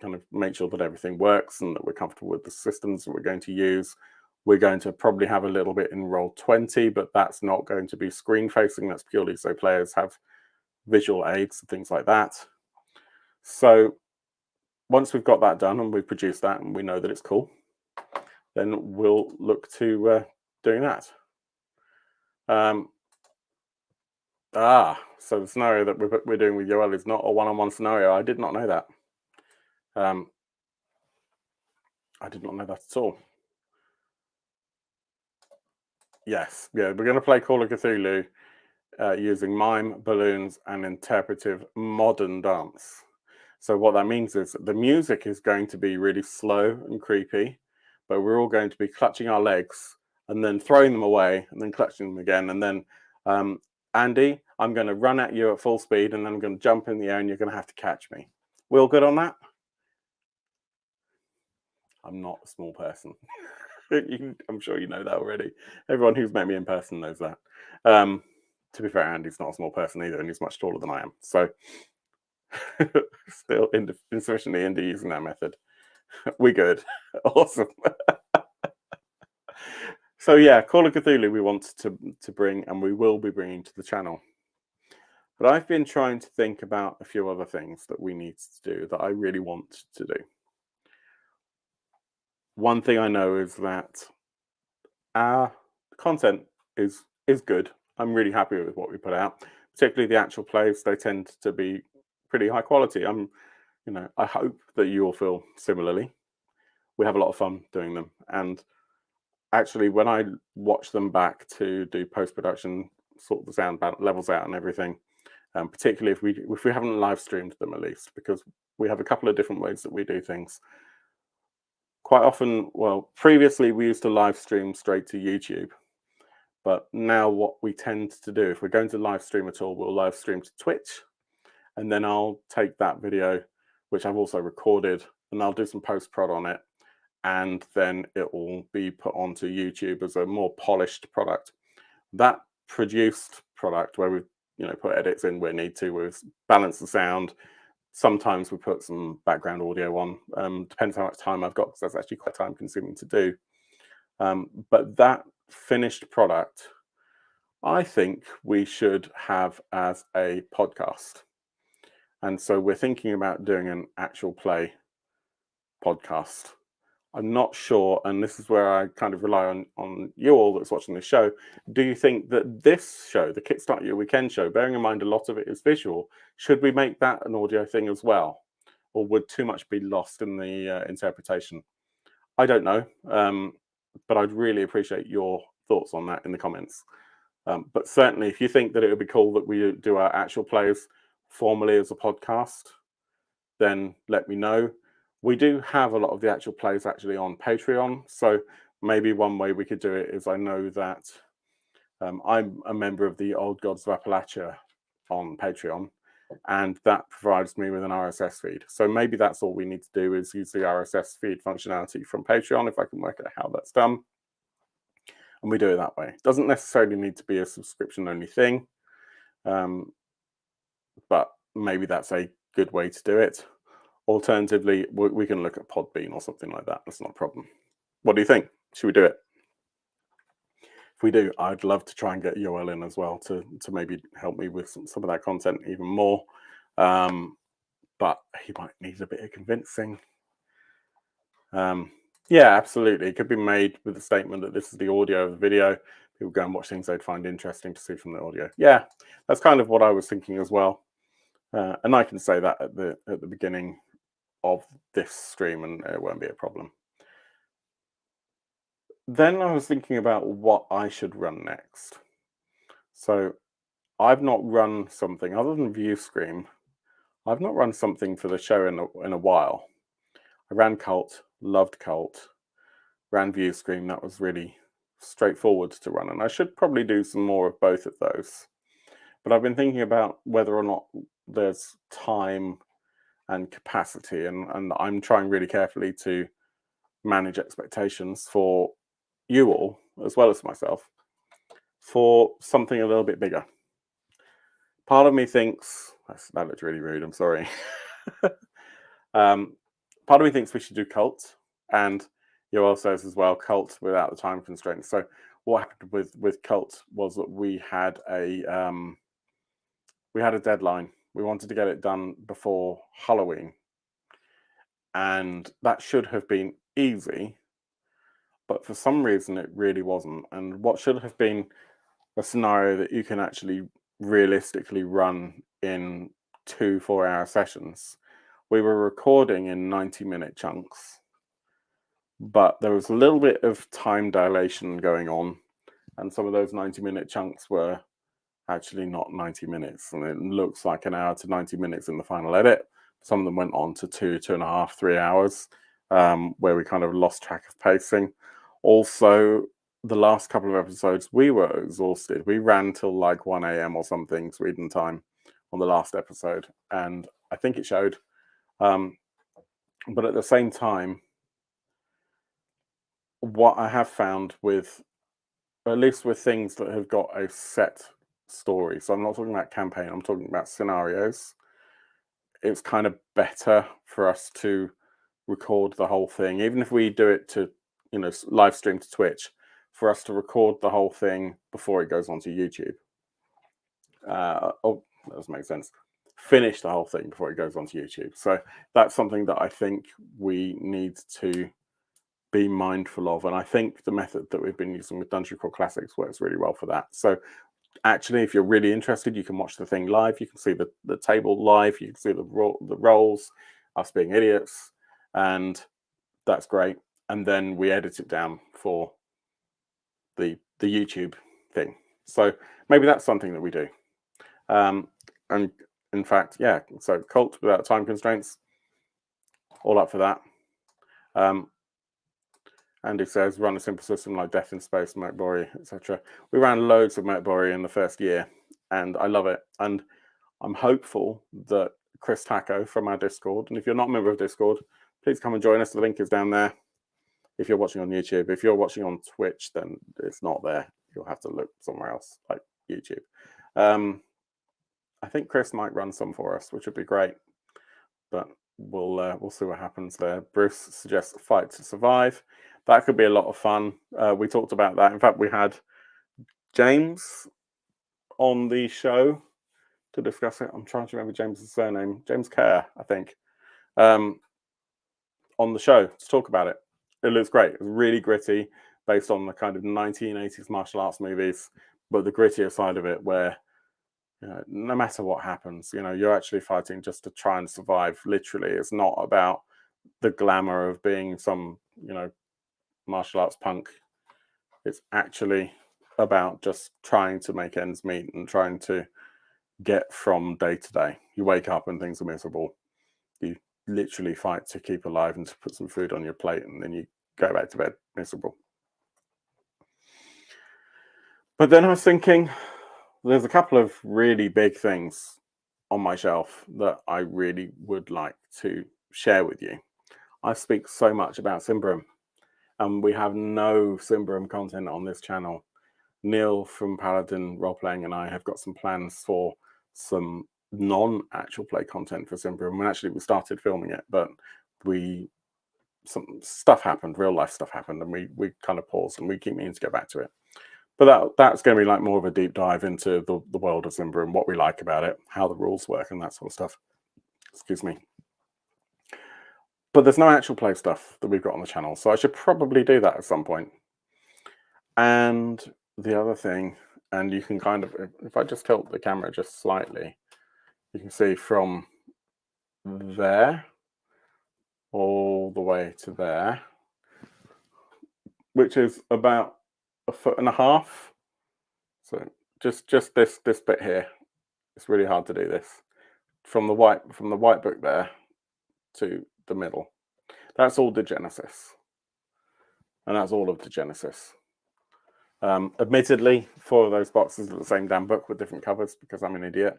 kind of make sure that everything works and that we're comfortable with the systems that we're going to use. We're going to probably have a little bit in Roll20, but that's not going to be screen facing. That's purely so players have visual aids and things like that. So once we've got that done and we've produced that and we know that it's cool, then we'll look to doing that. So the scenario that we're doing with Yoel is not a one-on-one scenario. I did not know that. I did not know that at all. Yes, yeah, we're going to play Call of Cthulhu using mime, balloons, and interpretive modern dance. So what that means is that the music is going to be really slow and creepy, but we're all going to be clutching our legs and then throwing them away and then clutching them again. And then, Andy, I'm going to run at you at full speed and then I'm going to jump in the air and you're going to have to catch me. We all good on that? I'm not a small person. I'm sure you know that already. Everyone who's met me in person knows that. To be fair, Andy's not a small person either, and he's much taller than I am. So still insufficiently into using that method. We good. Awesome. So yeah, Call of Cthulhu we want to bring, and we will be bringing to the channel. But I've been trying to think about a few other things that we need to do that I really want to do. One thing I know is that our content is good. I'm really happy with what we put out, particularly the actual plays. They tend to be pretty high quality. I'm I hope that you all feel similarly. We have a lot of fun doing them, and actually, when I watch them back to do post-production, sort the sound levels out and everything, particularly if we haven't live streamed them at least, because we have a couple of different ways that we do things. Quite often, well, previously we used to live stream straight to YouTube, but now what we tend to do, if we're going to live stream at all, we'll live stream to Twitch, and then I'll take that video, which I've also recorded, and I'll do some post-prod on it, and then it will be put onto YouTube as a more polished product. That produced product, where we've put edits in where need to, we've balanced the sound. Sometimes we put some background audio on. Depends how much time I've got, because that's actually quite time consuming to do. But that finished product, I think we should have as a podcast. And so we're thinking about doing an actual play podcast. I'm not sure, and this is where I kind of rely on you all that's watching this show. Do you think that this show, the Kickstarter Your Weekend show, bearing in mind a lot of it is visual, should we make that an audio thing as well? Or would too much be lost in the interpretation? I don't know, but I'd really appreciate your thoughts on that in the comments. But certainly, if you think that it would be cool that we do our actual plays formally as a podcast, then let me know. We do have a lot of the actual plays actually on Patreon, so maybe one way we could do it is, I know that I'm a member of the Old Gods of Appalachia on Patreon, and that provides me with an RSS feed. So maybe that's all we need to do, is use the RSS feed functionality from Patreon, if I can work out how that's done. And we do it that way. It doesn't necessarily need to be a subscription-only thing, but maybe that's a good way to do it. Alternatively, we can look at Podbean or something like that. That's not a problem. What do you think? Should we do it? If we do, I'd love to try and get Yoel in as well to maybe help me with some of that content even more. But he might need a bit of convincing. Yeah, absolutely. It could be made with the statement that this is the audio of the video. People go and watch things they'd find interesting to see from the audio. Yeah, that's kind of what I was thinking as well. And I can say that at the beginning of this stream, and it won't be a problem. Then I was thinking about what I should run next. So I've not run something other than ViewScream. I've not run something for the show in a while. I ran Cult, loved Cult, ran ViewScream. That was really straightforward to run, and I should probably do some more of both of those. But I've been thinking about whether or not there's time and capacity, and I'm trying really carefully to manage expectations for you all, as well as myself, for something a little bit bigger. Part of me thinks, that looks really rude, I'm sorry. Part of me thinks we should do Cult, and Yoel says as well, Cult without the time constraints. So what happened with Cult was that we had a deadline. We wanted to get it done before Halloween, and that should have been easy, but for some reason it really wasn't. And what should have been a scenario that you can actually realistically run in 2 4-hour sessions, we were recording in 90-minute chunks, but there was a little bit of time dilation going on, and some of those 90-minute chunks were actually not 90 minutes, and it looks like an hour to 90 minutes in the final edit. Some of them went on to 2.5, 3 hours, where we kind of lost track of pacing. Also, the last couple of episodes, we were exhausted. We ran till like 1 a.m. or something, Sweden time, on the last episode, and I think it showed. But at the same time, what I have found with, at least with things that have got a set story, so I'm not talking about campaign, I'm talking about scenarios, it's kind of better for us to record the whole thing, even if we do it to, live stream to Twitch, for us to record the whole thing before it goes onto YouTube. Oh, that doesn't make sense. Finish the whole thing before it goes onto YouTube. So that's something that I think we need to be mindful of, and I think the method that we've been using with Dungeon Crawl Classics works really well for that. So actually, if you're really interested, you can watch the thing live. You can see the table live. You can see the roles. us being idiots, and that's great. And then we edit it down for the YouTube thing. So maybe that's something that we do. And in fact, yeah, so cult without time constraints, all up for that. Andy says, run a simple system like Death in Space, Mercbory, etc. We ran loads of Mercbory in the first year, and I love it. And I'm hopeful that Chris Taco from our Discord, and if you're not a member of Discord, please come and join us. The link is down there. If you're watching on YouTube, if you're watching on Twitch, then it's not there. You'll have to look somewhere else, like YouTube. I think Chris might run some for us, which would be great. But we'll see what happens there. Bruce suggests Fight to Survive. That could be a lot of fun. We talked about that. In fact, we had James on the show to discuss it. I'm trying to remember James's surname. James Kerr, I think, on the show to talk about it. It looks great. It's really gritty, based on the kind of 1980s martial arts movies, but the grittier side of it, where no matter what happens, you're actually fighting just to try and survive. Literally, it's not about the glamour of being some, martial arts punk. It's actually about just trying to make ends meet and trying to get from day to day. You wake up and things are miserable. You literally fight to keep alive and to put some food on your plate, and then you go back to bed miserable. But then I was thinking, there's a couple of really big things on my shelf that I really would like to share with you. I speak so much about Simbra, and we have no Simbra content on this channel. Neil from Paladin Roleplaying and I have got some plans for some non-actual play content for Simbra. And we started filming it, but some stuff happened, real life stuff happened, and we kind of paused, and we keep meaning to get back to it. But that's going to be like more of a deep dive into the world of Simbra and what we like about it, how the rules work, and that sort of stuff. Excuse me. But there's no actual play stuff that we've got on the channel, so I should probably do that at some point. And the other thing, and you can kind of, if I just tilt the camera just slightly, you can see from there all the way to there, which is about 1.5 feet. So just this bit here. It's really hard to do this. From the white book there to the middle. That's all Degenesis. And that's all of Degenesis. Admittedly, 4 of those boxes are the same damn book with different covers because I'm an idiot.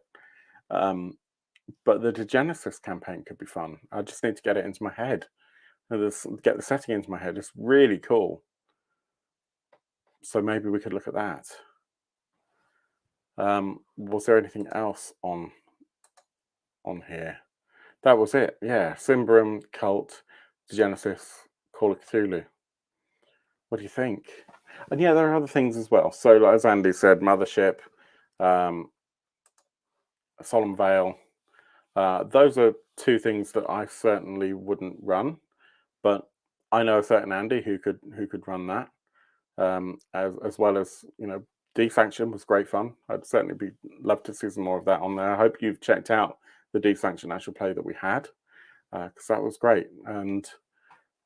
But the Degenesis campaign could be fun. I just need to get it into my head. Get the setting into my head. It's really cool. So maybe we could look at that. Was there anything else on here? That was it. Yeah, Simbra, Cult, Degenesis, Call of Cthulhu. What do you think? And yeah, there are other things as well. So, like, as Andy said, Mothership, Solemn Veil. Those are 2 things that I certainly wouldn't run, but I know a certain Andy who could run that. As well as, Desanction was great fun. I'd certainly love to see some more of that on there. I hope you've checked out the Desanction actual play that we had, because that was great. And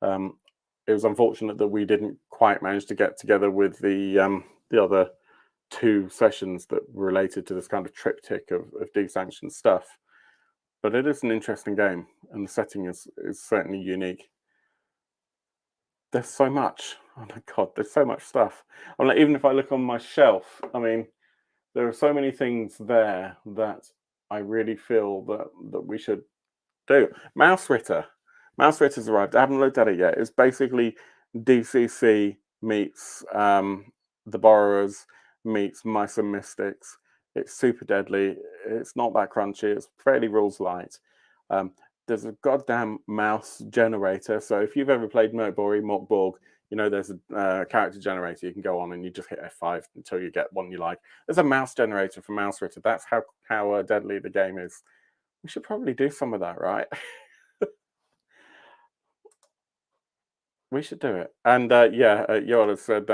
it was unfortunate that we didn't quite manage to get together with the other 2 sessions that were related to this kind of triptych of Desanction stuff. But it is an interesting game, and the setting is certainly unique. There's so much. Oh my god, there's so much stuff. I'm like, even if I look on my shelf, I mean, there are so many things there that I really feel that we should do. Mouseritter. Mouseritter's arrived. I haven't looked at it yet. It's basically DCC meets The Borrowers meets Mice and Mystics. It's super deadly. It's not that crunchy. It's fairly rules light. There's a goddamn mouse generator. So if you've ever played Morkborg, there's a character generator. You can go on and you just hit F5 until you get one you like. There's a mouse generator for Mouseritter. That's how deadly the game is. We should probably do some of that, right? We should do it. And Yola said,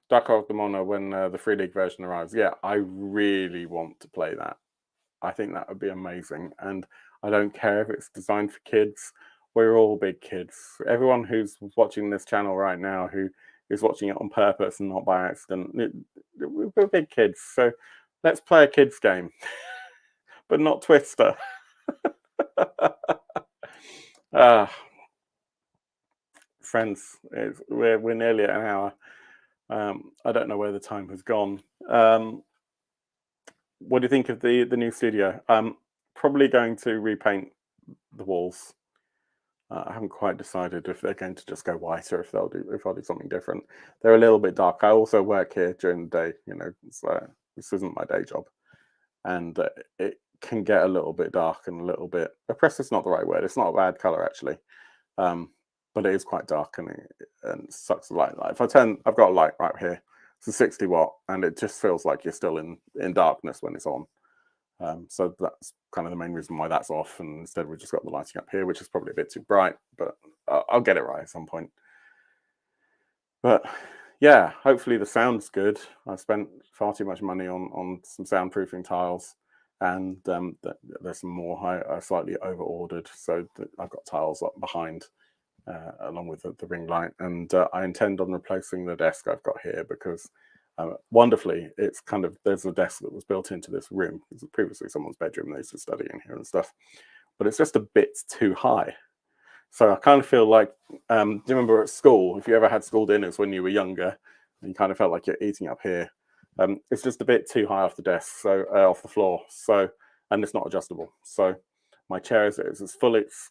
Dark Orb the Mono when the Free League version arrives. Yeah, I really want to play that. I think that would be amazing. And I don't care if it's designed for kids. We're all big kids. Everyone who's watching this channel right now who is watching it on purpose and not by accident, we're big kids. So let's play a kids game, but not Twister. Friends, we're nearly at an hour. I don't know where the time has gone. What do you think of the new studio? I'm probably going to repaint the walls. I haven't quite decided if they're going to just go white or if I'll do something different. They're a little bit dark. I also work here during the day. You know, this isn't my day job, and it can get a little bit dark and a little bit oppressive. Is not the right word. It's not a bad color actually, but it is quite dark and sucks the light. Like if I've got a light right here. It's a 60 watt, and it just feels like you're still in darkness when it's on. So that's kind of the main reason why that's off, and instead we've just got the lighting up here, which is probably a bit too bright, but I'll get it right at some point. But yeah, hopefully the sound's good. I spent far too much money on some soundproofing tiles, and there's some more I slightly over ordered, so I've got tiles up behind along with the ring light, and I intend on replacing the desk I've got here because wonderfully it's kind of, there's a desk that was built into this room. It was previously someone's bedroom. They used to study in here and stuff, but it's just a bit too high. So I kind of feel like, do you remember at school, if you ever had school dinners when you were younger, and you kind of felt like you're eating up here, it's just a bit too high off the desk, so off the floor. So, and it's not adjustable. So my chair is its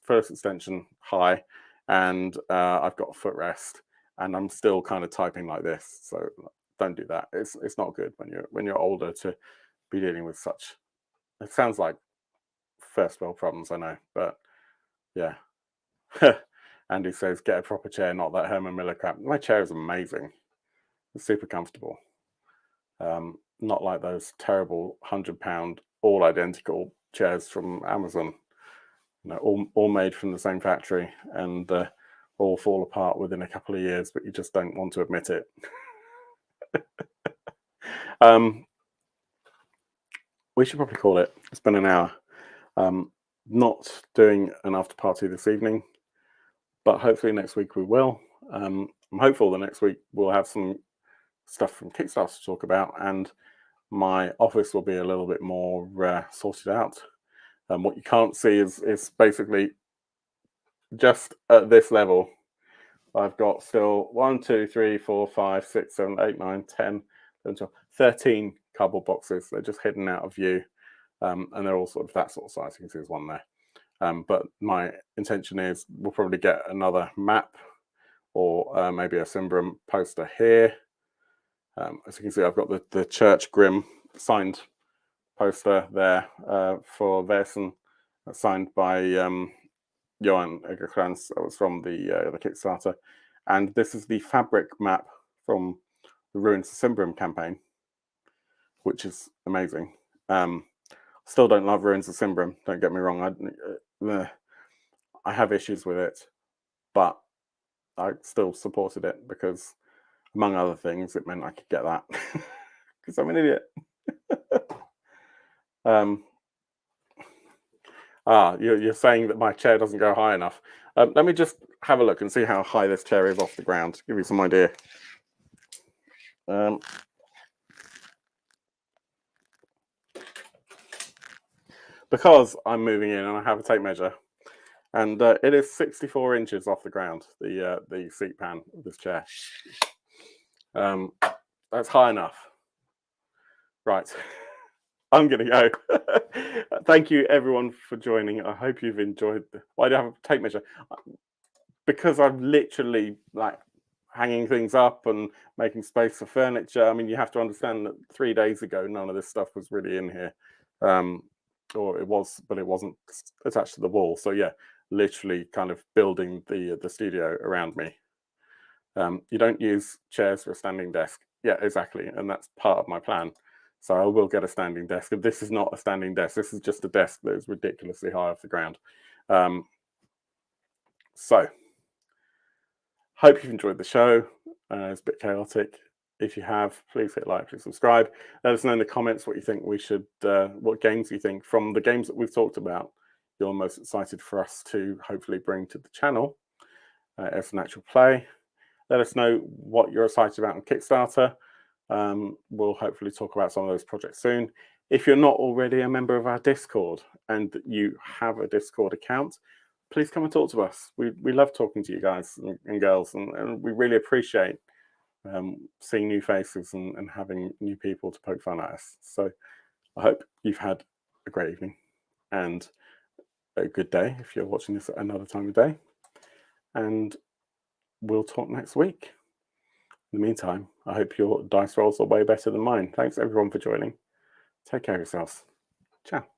first extension high, and I've got a footrest, and I'm still kind of typing like this. So don't do that. It's not good when you're older to be dealing with such. It sounds like first world problems, I know, but yeah. Andy says, get a proper chair, not that Herman Miller crap. My chair is amazing. It's super comfortable. Not like those terrible £100 all identical chairs from Amazon. You know, all made from the same factory, and all fall apart within a couple of years, but you just don't want to admit it. We should probably call it. It's been an hour. Not doing an after party this evening, but hopefully next week we will. I'm hopeful that next week we'll have some stuff from Kickstarter to talk about, and my office will be a little bit more sorted out. What you can't see is basically just at this level. I've got still 1, 2, 3, 4, 5, 6, 7, 8, 9, 10, 11, 12, 13 cardboard boxes. They're just hidden out of view, and they're all sort of that sort of size. You can see there's one there. But my intention is we'll probably get another map or maybe a Simbra poster here. As you can see, I've got the Church Grim signed poster there for Versen, signed by Johan Egerkrans. That was from the Kickstarter. And this is the fabric map from the Ruins of Simbra campaign, which is amazing. Still don't love Ruins of Simbra, don't get me wrong. I have issues with it, but I still supported it because, among other things, it meant I could get that because I'm an idiot. You're saying that my chair doesn't go high enough. Let me just have a look and see how high this chair is off the ground to give you some idea. Because I'm moving in and I have a tape measure, and it is 64 inches off the ground, the seat pan of this chair. That's high enough. Right. I'm going to go. Thank you, everyone, for joining. I hope you've enjoyed. Why do I have a tape measure? Because I'm literally like hanging things up and making space for furniture. I mean, you have to understand that 3 days ago, none of this stuff was really in here. Or it was, but it wasn't attached to the wall. So yeah, literally kind of building the studio around me. You don't use chairs for a standing desk. Yeah, exactly. And that's part of my plan. So I will get a standing desk. This is not a standing desk. This is just a desk that is ridiculously high off the ground. So hope you've enjoyed the show. It's a bit chaotic. If you have, please hit like, please subscribe. Let us know in the comments what you think we should, what games you think from the games that we've talked about you're most excited for us to hopefully bring to the channel as an actual play. Let us know what you're excited about on Kickstarter. We'll hopefully talk about some of those projects soon. If you're not already a member of our Discord and you have a Discord account, please come and talk to us. We love talking to you guys and girls, and we really appreciate seeing new faces and having new people to poke fun at us. So I hope you've had a great evening and a good day if you're watching this at another time of day. And we'll talk next week. In the meantime, I hope your dice rolls are way better than mine. Thanks everyone for joining. Take care of yourselves. Ciao.